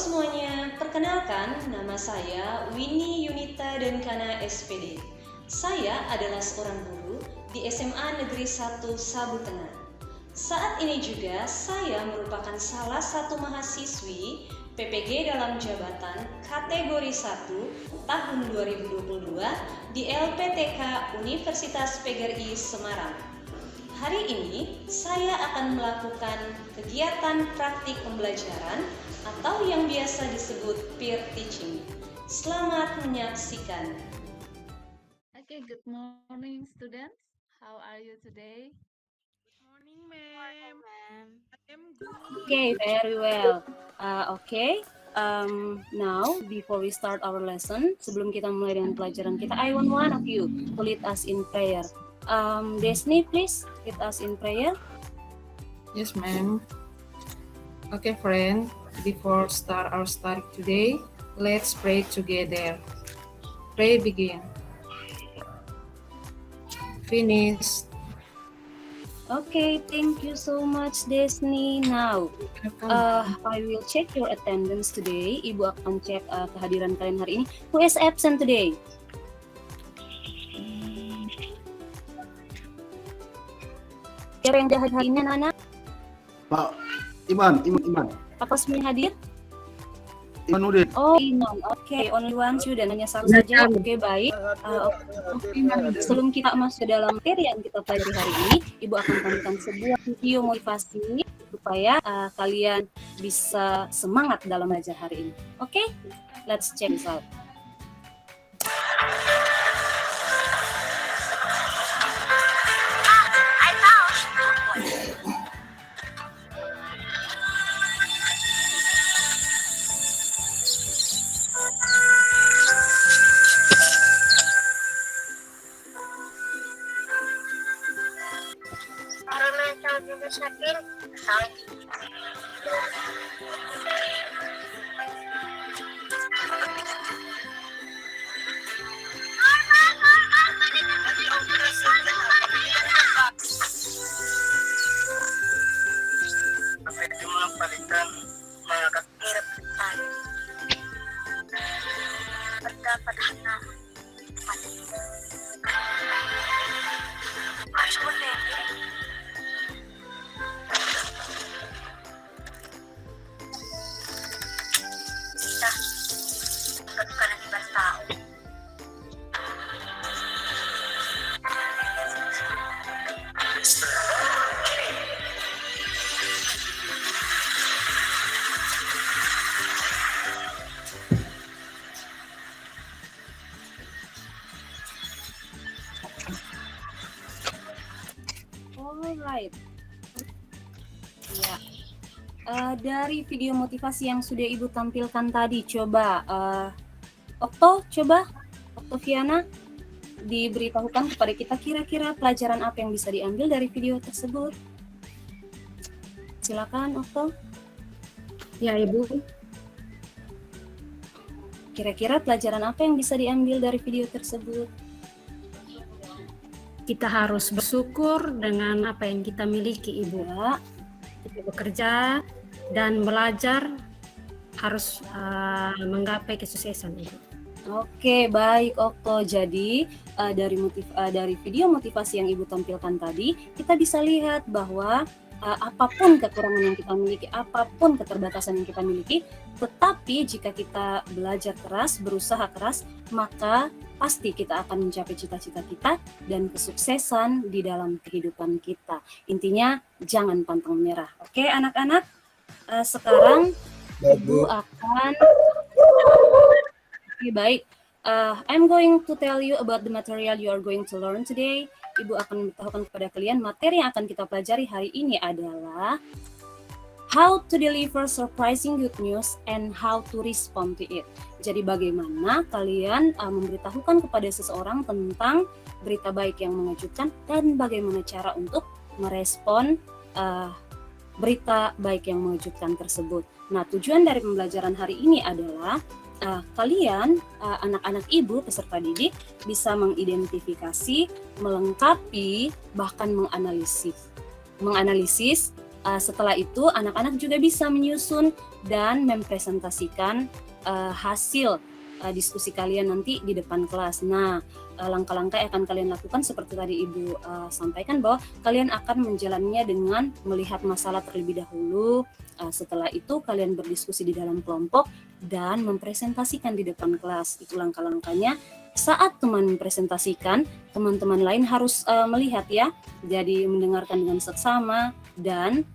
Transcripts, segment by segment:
semuanya, perkenalkan nama saya Winnie Yunita Dankana SPD. Saya adalah seorang guru di SMA Negeri 1 Sabu Tengah. Saat ini juga saya merupakan salah satu mahasiswi PPG dalam jabatan kategori 1 tahun 2022 di LPTK Universitas PGRI Semarang. Hari ini saya akan melakukan kegiatan praktik pembelajaran atau yang biasa disebut peer teaching. Selamat menyaksikan. Okay, good morning students. How are you today? Good morning, ma'am. I am good. Okay, very well. Now before we start our lesson, sebelum kita mulai dengan pelajaran kita, I want one of you to lead us in prayer. Desni, please lead us in prayer. Yes, ma'am. Okay, friend. Before start our study today, let's pray together. Pray begin. Finish. Okay, thank you so much, Desni. Now, I will check your attendance today. Ibu akan cek kehadiran kalian hari ini. Who is absent today? Siapa yang hadir hari ini, anak-anak? Pak Iman. Pak Rosmi hadir? Iman Udin. Oh, Iman. Oke, only one student, hanya satu saja. Oke, baik. Sebelum kita masuk ke dalam materi yang kita pelajari hari ini, Ibu akan tampilkan sebuah video motivasi supaya kalian bisa semangat dalam belajar hari ini. Oke, let's check this out. Alright. Ya. Dari video motivasi yang sudah Ibu tampilkan tadi, coba Oktoviana diberitahukan kepada kita kira-kira pelajaran apa yang bisa diambil dari video tersebut. Silakan, Okto. Ya, Ibu. Kira-kira pelajaran apa yang bisa diambil dari video tersebut? Kita harus bersyukur dengan apa yang kita miliki, Ibu. Ya. Kita bekerja dan belajar harus menggapai kesuksesan, Ibu. Oke, baik Okto. Jadi dari video motivasi yang Ibu tampilkan tadi, kita bisa lihat bahwa apapun kekurangan yang kita miliki, apapun keterbatasan yang kita miliki, tetapi jika kita belajar keras, berusaha keras, maka pasti kita akan mencapai cita-cita kita dan kesuksesan di dalam kehidupan kita. Intinya jangan pantang menyerah. Oke, anak-anak, sekarang Ibu akan baik. I'm going to tell you about the material you are going to learn today. Ibu akan memberitahukan kepada kalian materi yang akan kita pelajari hari ini adalah how to deliver surprising good news and how to respond to it. Jadi bagaimana kalian memberitahukan kepada seseorang tentang berita baik yang mengejutkan dan bagaimana cara untuk merespon berita baik yang mengejutkan tersebut. Nah, tujuan dari pembelajaran hari ini adalah kalian, anak-anak Ibu, peserta didik, bisa mengidentifikasi, melengkapi, bahkan menganalisis Setelah itu anak-anak juga bisa menyusun dan mempresentasikan hasil diskusi kalian nanti di depan kelas. Nah, langkah-langkah yang akan kalian lakukan seperti tadi Ibu sampaikan bahwa kalian akan menjalaninya dengan melihat masalah terlebih dahulu. Setelah itu kalian berdiskusi di dalam kelompok dan mempresentasikan di depan kelas. Itu langkah-langkahnya. Saat teman mempresentasikan, teman-teman lain harus melihat ya. Jadi mendengarkan dengan seksama dan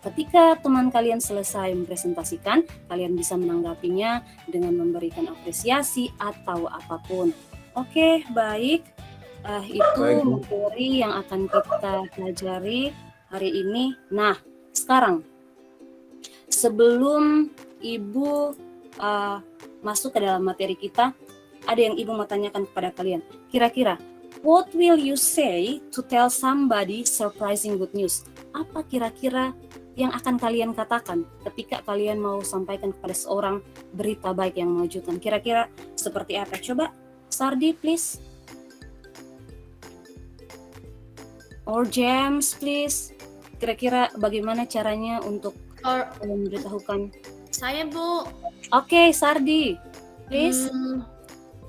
ketika teman kalian selesai mempresentasikan, kalian bisa menanggapinya dengan memberikan apresiasi atau apapun. Oke, baik. Itu materi yang akan kita pelajari hari ini. Nah, sekarang sebelum Ibu masuk ke dalam materi kita, ada yang Ibu mau tanyakan kepada kalian. Kira-kira, what will you say to tell somebody surprising good news? Apa kira-kira yang akan kalian katakan ketika kalian mau sampaikan kepada seorang berita baik yang mengejutkan? Kira-kira seperti apa? Coba, Sardi, please. Or James, please. Kira-kira bagaimana caranya untuk memberitahukan? Saya Bu, Oke, Sardi, please.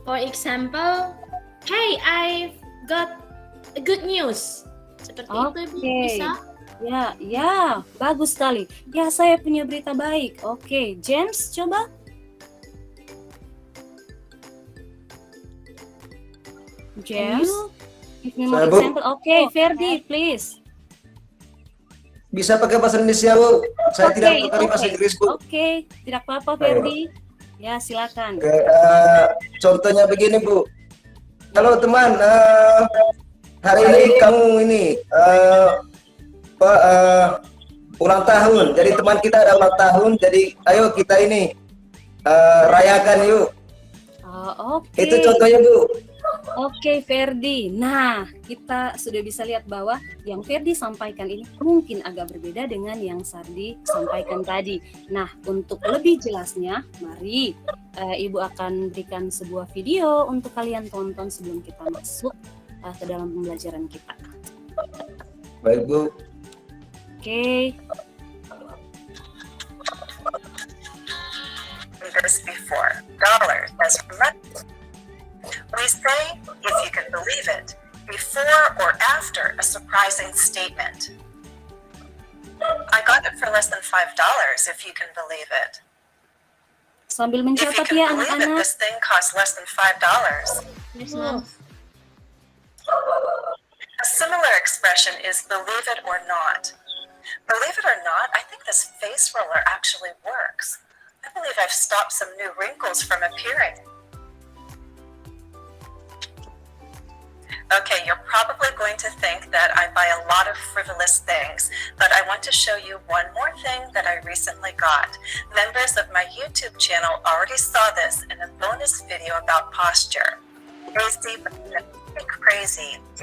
for example, hey, I've got a good news. Seperti itu Ibu, Oke. bisa? Ya, bagus sekali. Ya, saya punya berita baik. Oke, James, coba. James, give me more Saya, Bu. example. Oke, Ferdi, please. Bisa pakai bahasa Indonesia, Bu. Saya Oke, tidak itu mengerti bahasa oke. Inggris, Bu. Oke, tidak apa-apa, Ferdi. Ya, silakan. Oke, contohnya begini, Bu. Halo teman, hari ini kamu ulang tahun. Jadi teman kita ada ulang tahun. Jadi ayo kita ini rayakan yuk. Oke. Itu contohnya, Bu. Oke, Ferdi. Nah, kita sudah bisa lihat bahwa yang Ferdi sampaikan ini mungkin agak berbeda dengan yang Sardi sampaikan tadi. Nah, untuk lebih jelasnya, mari Ibu akan berikan sebuah video untuk kalian tonton sebelum kita masuk ke dalam pembelajaran kita. Baik, Bu. Oke. This before dollars as money. We say, if you can believe it, before or after a surprising statement. I got it for less than $5 if you can believe it. Sambil If you mencatat can ya believe it, anak-anak. this thing costs less than $5. Yes, Mom. A similar expression is believe it or not. Believe it or not, I think this face roller actually works. I believe I've stopped some new wrinkles from appearing. Okay, you're probably going to think that I buy a lot of frivolous things, but I want to show you one more thing that I recently got. Members of my YouTube channel already saw this in a bonus video about posture. Crazy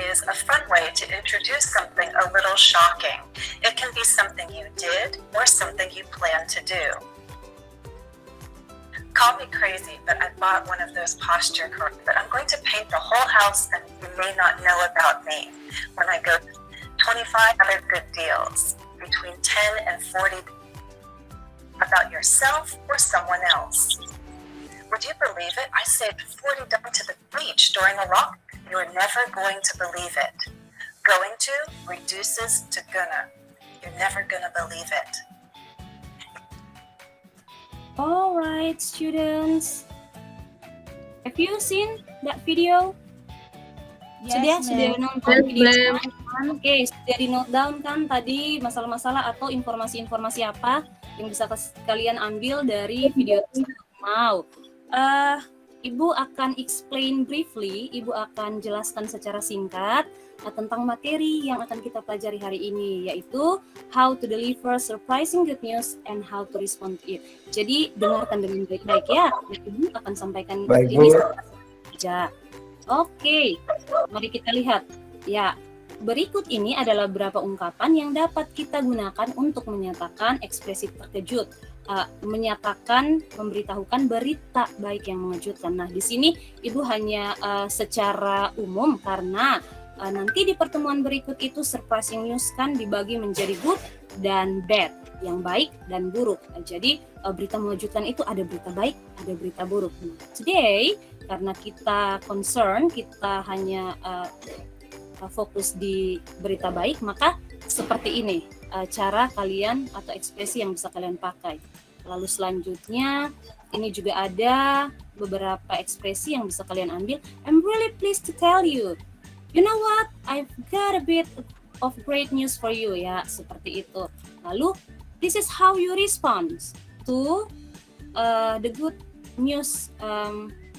is a fun way to introduce something a little shocking. It can be something you did or something you plan to do. Call me crazy, but I bought one of those posture cards, but I'm going to paint the whole house and you may not know about me when I go 25 other good deals between 10 and 40 about yourself or someone else. Would you believe it? I saved $40 to the beach during a lockdown. You're never going to believe it. Going to reduces to gonna. You're never gonna believe it. All right, students. Have you seen that video? Sudah nonton video? Oke, sudah di note down kan tadi masalah-masalah atau informasi-informasi apa yang bisa kalian ambil dari video tersebut? Mau? Ibu akan explain briefly, Ibu akan jelaskan secara singkat tentang materi yang akan kita pelajari hari ini, yaitu how to deliver surprising good news and how to respond to it. Jadi dengarkan dengan baik-baik ya, Ibu akan sampaikan Baik, ini Bu. saja. Oke, mari kita lihat. Ya, berikut ini adalah beberapa ungkapan yang dapat kita gunakan untuk menyatakan ekspresi terkejut, menyatakan, memberitahukan berita baik yang mengejutkan. Nah, di sini Ibu hanya secara umum karena nanti di pertemuan berikut itu surprising news kan dibagi menjadi good dan bad, yang baik dan buruk. Jadi berita mengejutkan itu ada berita baik, ada berita buruk. Today, karena kita concern, kita hanya fokus di berita baik, maka seperti ini cara kalian atau ekspresi yang bisa kalian pakai. Lalu selanjutnya, ini juga ada beberapa ekspresi yang bisa kalian ambil. I'm really pleased to tell you. You know what? I've got a bit of great news for you, ya, seperti itu. Lalu, this is how you respond to the good news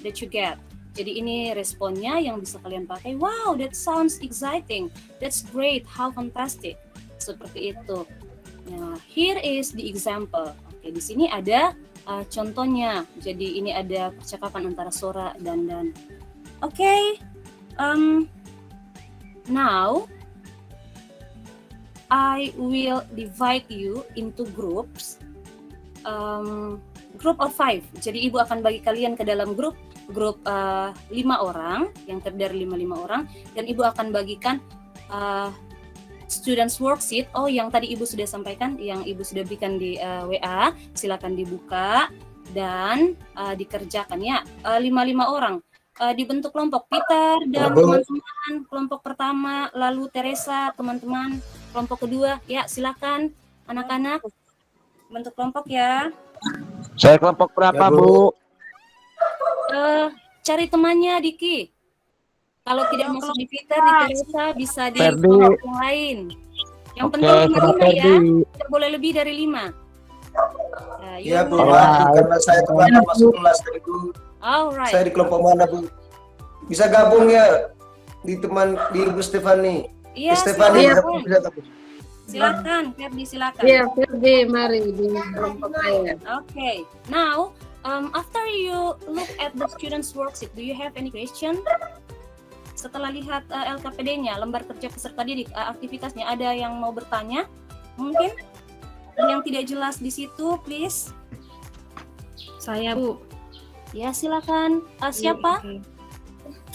that you get. Jadi ini responnya yang bisa kalian pakai. Wow, that sounds exciting. That's great. How fantastic. Seperti itu. Nah, here is the example. Oke, di sini ada contohnya. Jadi ini ada percakapan antara Sora dan Dan. Oke. Now, I will divide you into groups, group of 5. Jadi ibu akan bagi kalian ke dalam grup 5 orang, yang terdiri dari 5 orang, dan ibu akan bagikan students worksheet. Oh, yang tadi ibu sudah sampaikan, yang ibu sudah berikan di WA, silakan dibuka dan dikerjakan ya. 5 orang. Dibentuk kelompok, Peter dan teman-teman kelompok pertama, lalu Teresa teman-teman kelompok kedua. Ya, silakan anak-anak bentuk kelompok ya. Saya kelompok berapa, Bu? Cari temannya, Diki. Kalau tidak masuk di Peter, di Teresa, bisa di kelompok yang lain. Yang penting 5 ya, tidak boleh lebih dari 5. Ya, Bu, karena saya kemarin masuk kelas tadi, Bu. Alright. Saya di kelompok mana, Bu? Bisa gabung ya di Ibu Stefani. Iya, Stefani silakan, Ferdi silakan. Iya, Ferdi, mari di kelompok saya. Okay. Now, after you look at the students' worksheet, do you have any question? Setelah lihat LKPD-nya, lembar kerja peserta didik, aktivitasnya, ada yang mau bertanya? Mungkin yang tidak jelas di situ, please. Saya, Bu. Ya, silakan. Siapa?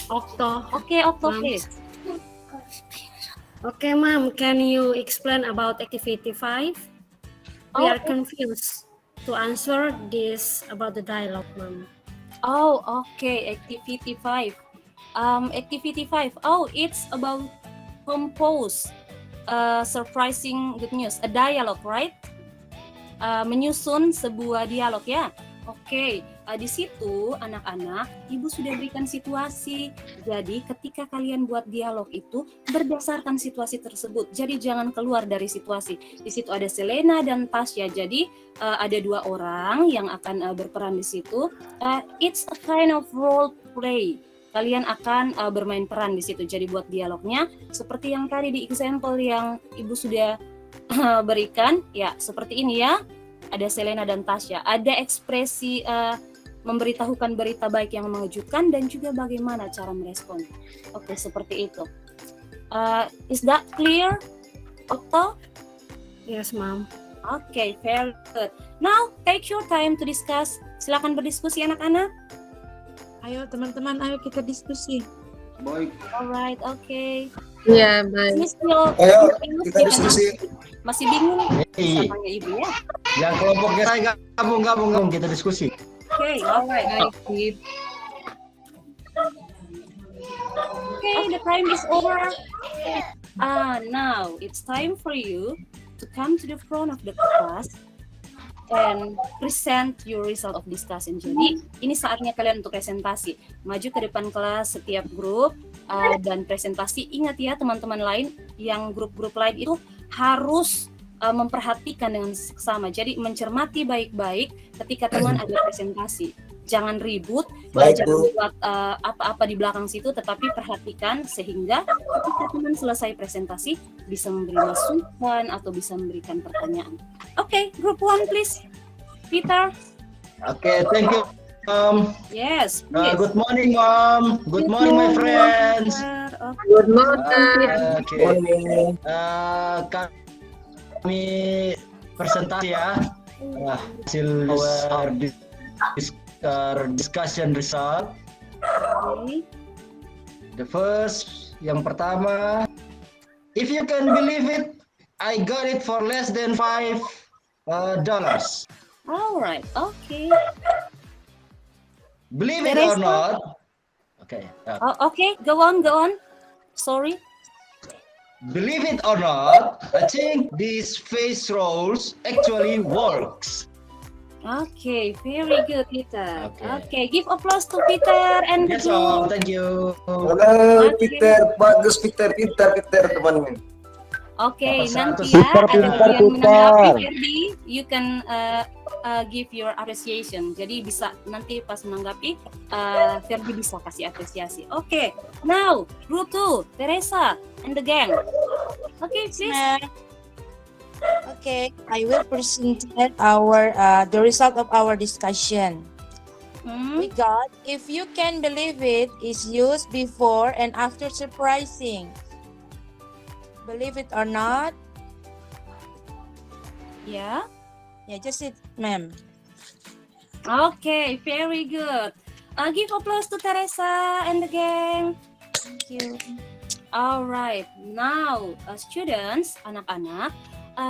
Okto. Oke, Okto, please. Okay, ma'am, can you explain about activity 5? We are confused to answer this about the dialogue, ma'am. Oh, okay, activity 5. Activity 5. Oh, it's about compose surprising good news, a dialogue, right? Menyusun sebuah dialog ya. Oke, di situ anak-anak, ibu sudah berikan situasi. Jadi ketika kalian buat dialog itu berdasarkan situasi tersebut. Jadi jangan keluar dari situasi. Di situ ada Selena dan Tasya. Jadi ada 2 orang yang akan berperan di situ. It's a kind of role play. Kalian akan bermain peran di situ. Jadi buat dialognya seperti yang tadi di example yang ibu sudah berikan, ya seperti ini ya. Ada Selena dan Tasya, ada ekspresi memberitahukan berita baik yang mengejutkan dan juga bagaimana cara merespon. Oke, seperti itu. Is that clear, Okto? Yes, ma'am. Oke, very good. Now, take your time to discuss. Silakan berdiskusi anak-anak. Ayo teman-teman, ayo kita diskusi. Baik. Alright, oke. Iya, baik. Ayo kita diskusi. Masih bingung? Bisa tanya ibu ya. Yang kelompoknya saya gabung kita diskusi. Okay, alright. Baik. Okay, the time is over. Now it's time for you to come to the front of the class and present your result of discussion. Jadi ini saatnya kalian untuk presentasi. Maju ke depan kelas setiap grup dan presentasi. Ingat ya teman-teman lain yang grup-grup lain itu harus memperhatikan dengan seksama. Jadi mencermati baik-baik ketika teman ada presentasi. Jangan ribut, jangan buat apa-apa di belakang situ, tetapi perhatikan sehingga ketika teman selesai presentasi bisa memberi masukan atau bisa memberikan pertanyaan. Oke, group 1 please. Peter. Oke, thank you. Yes, please. Good morning, Mom. Good morning, my friends. Good morning. Okay. Kami presentasi ya. Hasil our discussion result. Okay. The first, yang pertama, if you can believe it, I got it for less than $5. Alright, okay. Believe it or Teresa? not. Okay. Okay, go on. Sorry. Believe it or not, I think these face rolls actually works. Okay, very good, Peter. Okay. Okay, give applause to Peter and the That's all. group. Thank you. Halo Oke. Peter, bagus Peter, pintar Peter teman. Oke, Dapat nanti 100. ya Pintar, ada pintar, yang menanggapi pintar. Ferdi, you can give your appreciation. Jadi bisa nanti pas menanggapi Ferdi bisa kasih apresiasi. Oke, now group 2, Teresa and the gang. Okay, please. Okay, I will present our the result of our discussion. We got, if you can believe it, is used before and after surprising. Believe it or not? Yeah. Yeah, just it, ma'am. Okay, very good. Give applause to Teresa and the gang. Thank you. Alright, now students, anak-anak,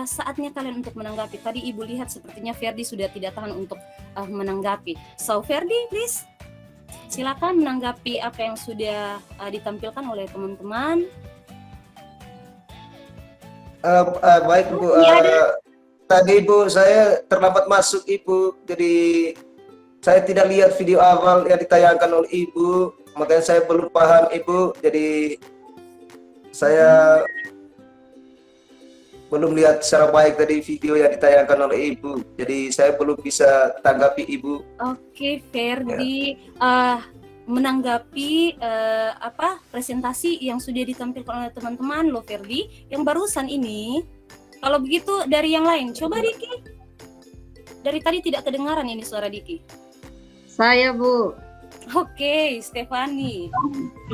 saatnya kalian untuk menanggapi. Tadi Ibu lihat sepertinya Ferdi sudah tidak tahan untuk menanggapi. So Ferdi, please, silakan menanggapi apa yang sudah ditampilkan oleh teman-teman. Baik Bu, tadi Bu saya terlambat masuk Ibu, jadi saya tidak lihat video awal yang ditayangkan oleh Ibu, makanya saya belum paham Ibu, jadi saya belum lihat secara baik tadi video yang ditayangkan oleh Ibu, jadi saya belum bisa tanggapi Ibu. Oke, Ferdi, menanggapi presentasi yang sudah ditampilkan oleh teman-teman lo, Ferdi, yang barusan ini. Kalau begitu dari yang lain, coba Diki. Dari tadi tidak kedengaran ini suara Diki. Saya, Bu. Oke, Stefani.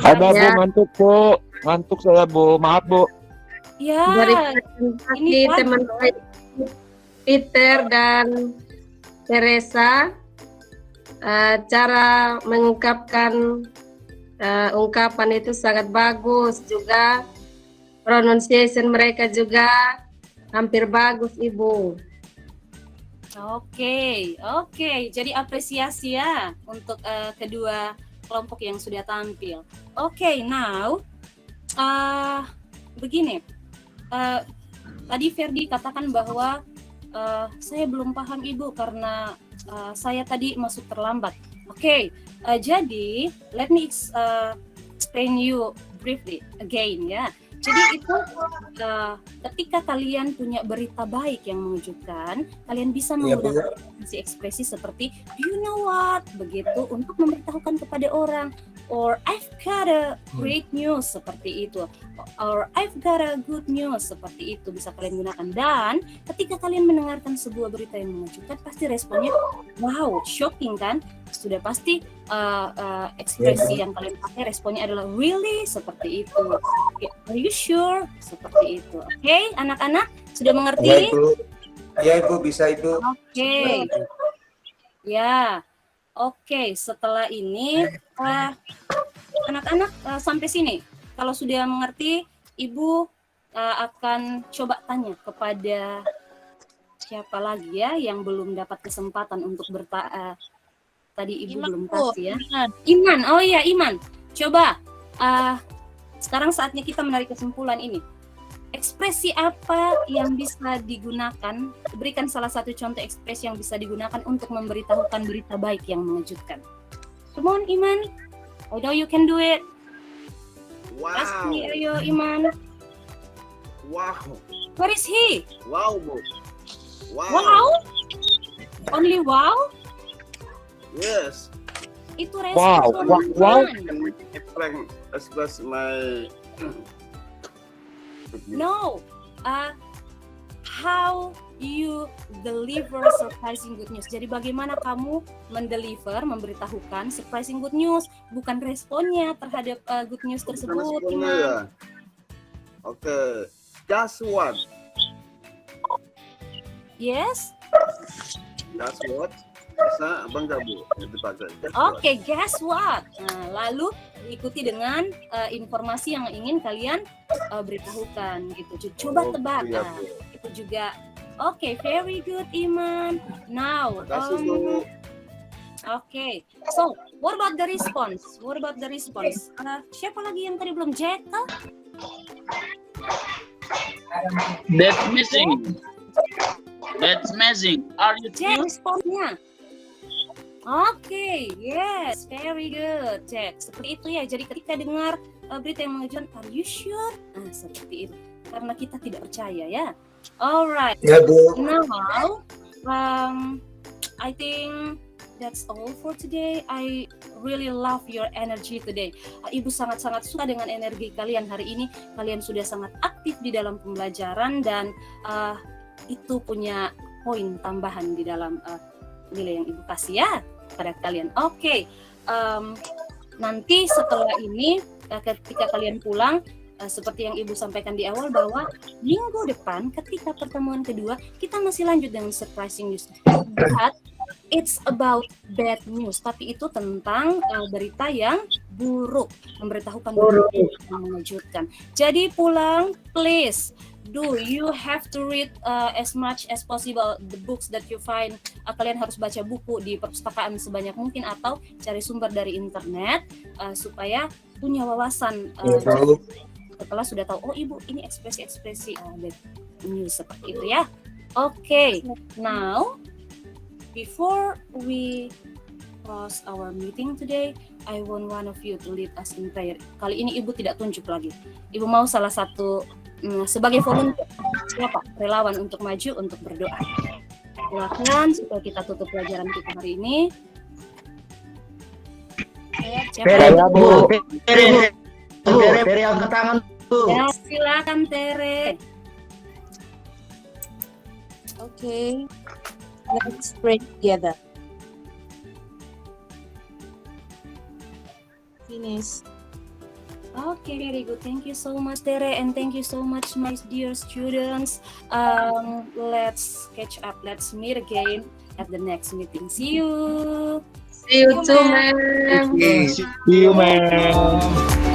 Ada Bu, Ya. ngantuk Bu, ngantuk saya Bu, maaf Bu. Ya, Dari ini presentasi teman saya Peter dan Teresa, cara mengungkapkan ungkapan itu sangat bagus, juga pronunciation mereka juga hampir bagus, Ibu. Oke. Jadi apresiasi ya untuk kedua kelompok yang sudah tampil. Oke, now begini. Tadi Ferdi katakan bahwa saya belum paham Ibu karena saya tadi masuk terlambat. Oke, jadi let me explain you briefly again ya. Jadi itu ketika kalian punya berita baik yang mengejutkan, kalian bisa menggunakan ekspresi seperti do you know what, begitu untuk memberitahukan kepada orang, or I've got a great news seperti itu, or I've got a good news seperti itu bisa kalian gunakan. Dan ketika kalian mendengarkan sebuah berita yang mengejutkan, pasti responnya wow, shocking kan? Sudah pasti ekspresi yang kalian pakai responnya adalah really seperti itu. Are you sure? Seperti itu. Oke, anak-anak sudah mengerti? Ya Ibu, bisa Ibu. Oke. Ya. Oke, setelah ini anak-anak sampai sini. Kalau sudah mengerti, Ibu akan coba tanya kepada siapa lagi ya yang belum dapat kesempatan untuk tadi Ibu belum kasih ya. Iman. Oh iya, Iman. Coba sekarang saatnya kita menarik kesimpulan ini. Ekspresi apa yang bisa digunakan? Berikan salah satu contoh ekspresi yang bisa digunakan untuk memberitahukan berita baik yang mengejutkan. Come on, Iman. I know you can do it. Wow. Ask me, ayo, Iman. Wow. Where is he? Wow, Bu. Wow. Wow? Only wow? Yes. Itu Wow, respon wow. Iman. Express my. No. How you deliver surprising good news. Jadi bagaimana kamu memberitahukan surprising good news, bukan responnya terhadap good news tersebut. Responnya Iman. ya. Oke. Just what? Yes. Just what? Bisa Abang nggak Bu? Dipakai. Oke, guess what? Nah, lalu diikuti dengan informasi yang ingin kalian beritahukan gitu. Coba tebak. iya, Nah, Bu. itu juga. Oke, very good Iman. Now, Makasih, Bu. okay. So, what about the response? Siapa lagi yang tadi belum? Jeka? That's amazing. That's amazing. Are you Jack, too? responnya. Oke, yes, very good, Jack. Seperti itu ya. Jadi ketika dengar berita yang mengajukan, are you sure? Nah, seperti itu. Karena kita tidak percaya ya. Alright. Ya, Bu. Now, I think that's all for today. I really love your energy today. Ibu sangat-sangat suka dengan energi kalian hari ini. Kalian sudah sangat aktif di dalam pembelajaran dan itu punya poin tambahan di dalam nilai yang Ibu kasih ya pada kalian. Oke. Nanti setelah ini ketika kalian pulang, seperti yang Ibu sampaikan di awal bahwa minggu depan ketika pertemuan kedua kita masih lanjut dengan surprising news. But it's about bad news, tapi itu tentang berita yang buruk, memberitahukan berita yang mengejutkan. Jadi pulang, please you have to read as much as possible the books that you find. Kalian harus baca buku di perpustakaan sebanyak mungkin atau cari sumber dari internet supaya punya wawasan. Setelah sudah tahu, oh Ibu ini ekspresi-ekspresi bad news seperti itu ya. Oke, now before we close our meeting today, I want one of you to lead us in prayer. Kali ini Ibu tidak tunjuk lagi. Ibu mau salah satu sebagai volunteer, siapa relawan untuk maju untuk berdoa. Silakan supaya kita tutup pelajaran kita hari ini. Tere, Bu. Tere angkat tangan, Bu. Ya, silakan Tere. Okay, let's pray together. Finish. Okay, very good. Thank you so much, Tere, and thank you so much, my dear students. Let's catch up. Let's meet again at the next meeting. See you. See you too, ma'am. See you, man.